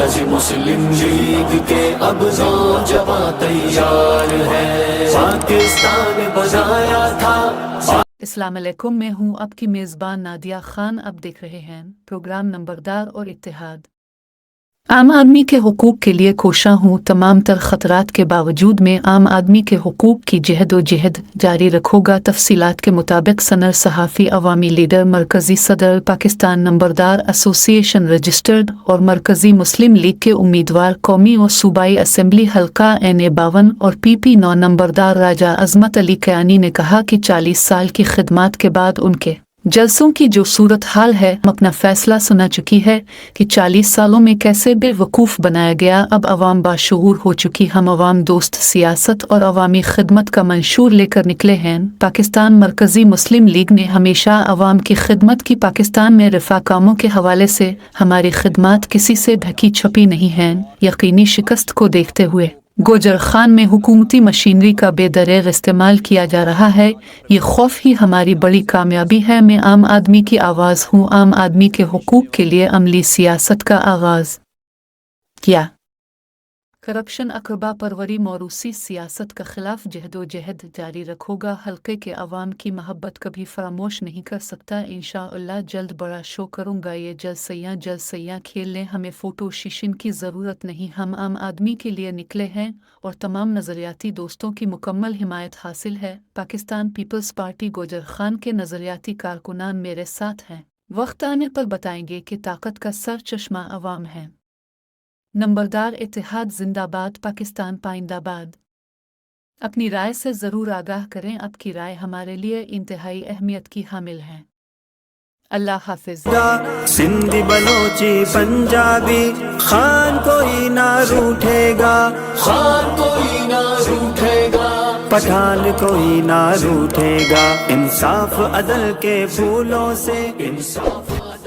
مرکز مسلم لیگ کے اب نوجوان تیار ہے، پاکستان بنایا تھا۔ السلام علیکم، میں ہوں آپ کی میزبان نادیہ خان۔ اب دیکھ رہے ہیں پروگرام نمبردار اور اتحاد۔ عام آدمی کے حقوق کے لیے کوشاں ہوں، تمام تر خطرات کے باوجود میں عام آدمی کے حقوق کی جہد و جہد جاری رکھوں گا۔ تفصیلات کے مطابق سنر صحافی، عوامی لیڈر، مرکزی صدر پاکستان نمبردار ایسوسی ایشن رجسٹرڈ اور مرکزی مسلم لیگ کے امیدوار، قومی اور صوبائی اسمبلی حلقہ N52 اور PP 9 نمبردار راجہ عظمت علی کیانی نے کہا کہ 40 سال کی خدمات کے بعد ان کے جلسوں کی جو صورتحال ہے، اپنا فیصلہ سنا چکی ہے کہ 40 سالوں میں کیسے بے وقوف بنایا گیا۔ اب عوام باشعور ہو چکی، ہم عوام دوست سیاست اور عوامی خدمت کا منشور لے کر نکلے ہیں۔ پاکستان مرکزی مسلم لیگ نے ہمیشہ عوام کی خدمت کی۔ پاکستان میں رفاہ کاموں کے حوالے سے ہماری خدمات کسی سے ڈھکی چھپی نہیں ہیں۔ یقینی شکست کو دیکھتے ہوئے گوجر خان میں حکومتی مشینری کا بے دریغ استعمال کیا جا رہا ہے، یہ خوف ہی ہماری بڑی کامیابی ہے۔ میں عام آدمی کی آواز ہوں، عام آدمی کے حقوق کے لیے عملی سیاست کا آغاز کیا۔ کرپشن، اقربا پروری، موروثی سیاست کا خلاف جہد و جہد جاری رکھوں گا۔ حلقے کے عوام کی محبت کبھی فراموش نہیں کر سکتا۔ انشاءاللہ جلد بڑا شو کروں گا۔ یہ جلسیاں کھیل لیں، ہمیں فوٹو سیشن کی ضرورت نہیں۔ ہم عام آدمی کے لیے نکلے ہیں اور تمام نظریاتی دوستوں کی مکمل حمایت حاصل ہے۔ پاکستان پیپلز پارٹی گوجر خان کے نظریاتی کارکنان میرے ساتھ ہیں۔ وقت آنے پر بتائیں گے کہ طاقت کا سر چشمہ عوام ہے۔ نمبردار اتحاد زندہ باد، پاکستان پائندہ باد۔ اپنی رائے سے ضرور آگاہ کریں، آپ کی رائے ہمارے لیے انتہائی اہمیت کی حامل ہے۔ اللہ حافظ۔ سندھی، بلوچی، پنجابی، خان کوئی نہ روٹھے گا، خان کوئی نہ روٹھے گا، پٹھان کوئی نہ روٹھے گا، انصاف عدل کے پھولوں سے انصاف